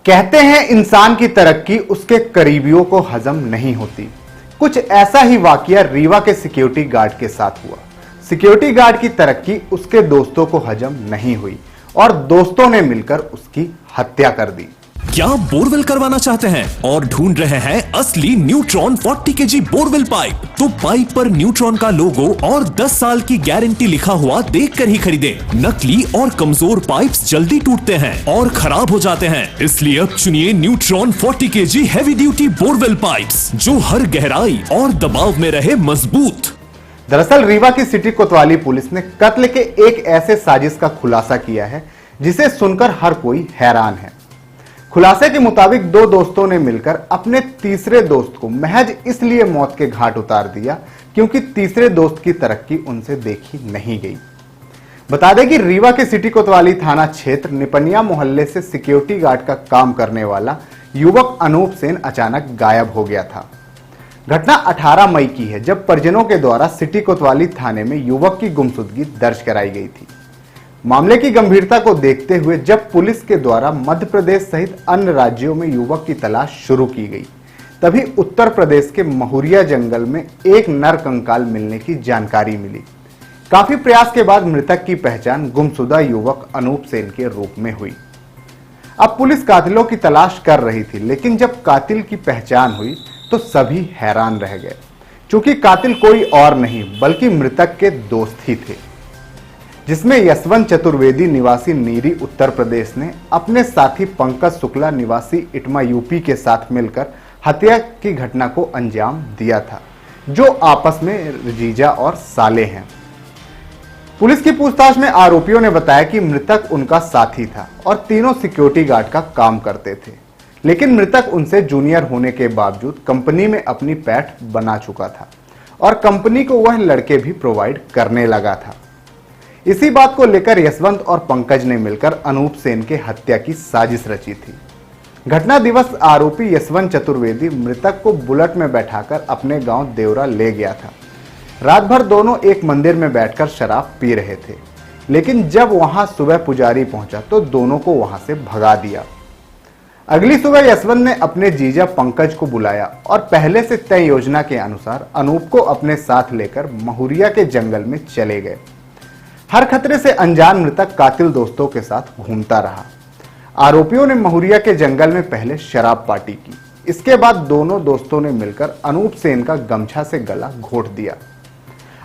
कहते हैं इंसान की तरक्की उसके करीबियों को हजम नहीं होती। कुछ ऐसा ही वाकया रीवा के सिक्योरिटी गार्ड के साथ हुआ। सिक्योरिटी गार्ड की तरक्की उसके दोस्तों को हजम नहीं हुई और दोस्तों ने मिलकर उसकी हत्या कर दी। क्या बोरवेल करवाना चाहते हैं और ढूंढ रहे हैं असली न्यूट्रॉन 40 केजी बोरवेल पाइप? तो पाइप पर न्यूट्रॉन का लोगो और 10 साल की गारंटी लिखा हुआ देखकर ही खरीदें। नकली और कमजोर पाइप्स जल्दी टूटते हैं और खराब हो जाते हैं, इसलिए अब चुनिए neutron 40 KG heavy duty borewell pipes, जो हर गहराई और दबाव में रहे मजबूत। दरअसल रीवा की सिटी कोतवाली पुलिस ने कत्ल के एक ऐसे साजिश का खुलासा किया है जिसे सुनकर हर कोई हैरान है। खुलासे के मुताबिक दो दोस्तों ने मिलकर अपने तीसरे दोस्त को महज इसलिए मौत के घाट उतार दिया क्योंकि तीसरे दोस्त की तरक्की उनसे देखी नहीं गई। बता दें कि रीवा के सिटी कोतवाली थाना क्षेत्र निपनिया मोहल्ले से सिक्योरिटी गार्ड का काम करने वाला युवक अनूप सेन अचानक गायब हो गया था। घटना 18 मई की है, जब परिजनों के द्वारा सिटी कोतवाली थाने में युवक की गुमशुदगी दर्ज कराई गई थी। मामले की गंभीरता को देखते हुए जब पुलिस के द्वारा मध्य प्रदेश सहित अन्य राज्यों में युवक की तलाश शुरू की गई, तभी उत्तर प्रदेश के महुरिया जंगल में एक नर कंकाल मिलने की जानकारी मिली। काफी प्रयास के बाद मृतक की पहचान गुमशुदा युवक अनूप सेन के रूप में हुई। अब पुलिस कातिलों की तलाश कर रही थी, लेकिन जब कातिल की पहचान हुई तो सभी हैरान रह गए, क्योंकि कातिल कोई और नहीं बल्कि मृतक के दोस्त ही थे, जिसमें यशवंत चतुर्वेदी निवासी नीरी उत्तर प्रदेश ने अपने साथी पंकज शुक्ला निवासी इटमा यूपी के साथ मिलकर हत्या की घटना को अंजाम दिया था, जो आपस में जीजा और साले हैं। पुलिस की पूछताछ में आरोपियों ने बताया कि मृतक उनका साथी था और तीनों सिक्योरिटी गार्ड का काम करते थे, लेकिन मृतक उनसे जूनियर होने के बावजूद कंपनी में अपनी पैठ बना चुका था और कंपनी को वह लड़के भी प्रोवाइड करने लगा था। इसी बात को लेकर यशवंत और पंकज ने मिलकर अनूप सेन के हत्या की साजिश रची थी। घटना दिवस आरोपी यशवंत चतुर्वेदी मृतक को बुलेट में बैठाकर अपने गांव देवरा ले गया था। रात भर दोनों एक मंदिर में बैठकर शराब पी रहे थे, लेकिन जब वहां सुबह पुजारी पहुंचा तो दोनों को वहां से भगा दिया। अगली सुबह यशवंत ने अपने जीजा पंकज को बुलाया और पहले से तय योजना के अनुसार अनूप को अपने साथ लेकर महुरिया के जंगल में चले गए। हर खतरे से अनजान मृतक कातिल दोस्तों के साथ घूमता रहा। आरोपियों ने महुरिया के जंगल में पहले शराब पार्टी की, इसके बाद दोनों दोस्तों ने मिलकर अनूप सेन का गमछा से गला घोट दिया।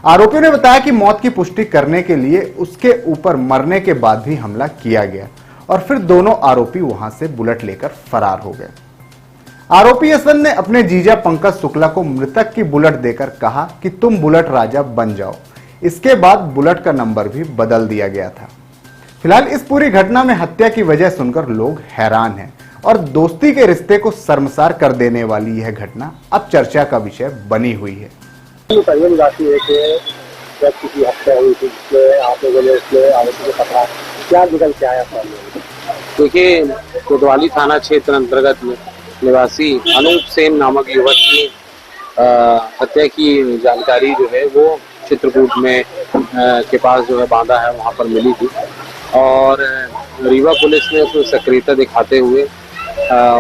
आरोपियों ने बताया कि मौत की पुष्टि करने के लिए उसके ऊपर मरने के बाद भी हमला किया गया और फिर दोनों आरोपी वहां से बुलेट लेकर फरार हो गए। आरोपी यशवंत ने अपने जीजा पंकज शुक्ला को मृतक की बुलेट देकर कहा कि तुम बुलेट राजा बन जाओ। इसके बाद बुलेट का नंबर भी बदल दिया गया था। फिलहाल इस पूरी घटना में हत्या की वजह सुनकर लोग हैरान हैं और दोस्ती के रिश्ते को शर्मसार कर देने वाली यह घटना अब चर्चा का विषय बनी हुई है। देखिए, कोतवाली थाना क्षेत्र अंतर्गत निवासी अनूप सेन नामक युवक की हत्या की जानकारी जो है वो चित्रकूट में के पास जो है बांधा है, वहाँ पर मिली थी और रीवा पुलिस ने उसमें सक्रियता दिखाते हुए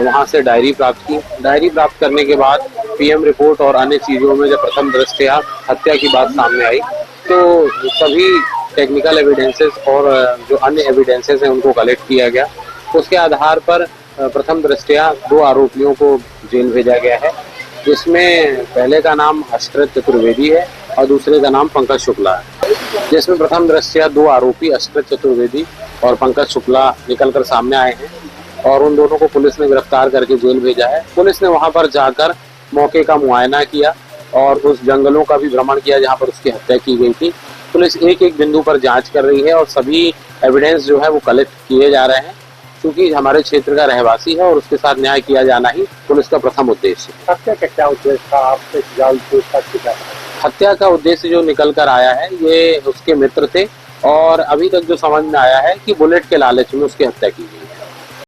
वहाँ से डायरी प्राप्त की। डायरी प्राप्त करने के बाद पीएम रिपोर्ट और अन्य चीज़ों में जब प्रथम दृष्टया हत्या की बात सामने आई तो सभी टेक्निकल एविडेंसेस और जो अन्य एविडेंसेस हैं उनको कलेक्ट किया गया। उसके आधार पर प्रथम दृष्टया 2 आरोपियों को जेल भेजा गया है, जिसमें पहले का नाम अशरत चतुर्वेदी है और दूसरे का नाम पंकज शुक्ला है। जिसमें प्रथम दृष्टया 2 आरोपी अशरत चतुर्वेदी और पंकज शुक्ला निकलकर सामने आए हैं और उन दोनों को पुलिस ने गिरफ्तार करके जेल भेजा है। पुलिस ने वहां पर जाकर मौके का मुआयना किया और उस जंगलों का भी भ्रमण किया जहां पर उसकी हत्या की गई थी। पुलिस एक एक बिंदु पर जाँच कर रही है और सभी एविडेंस जो है वो कलेक्ट किए जा रहे हैं, क्योंकि हमारे क्षेत्र का रहवासी है और उसके साथ न्याय किया जाना ही पुलिस का प्रथम उद्देश्य है। हत्या का क्या उद्देश्य था? आपसे हत्या का उद्देश्य जो निकल कर आया है ये उसके मित्र थे और अभी तक जो समझ में आया है कि बुलेट के लालच में उसकी हत्या की गई।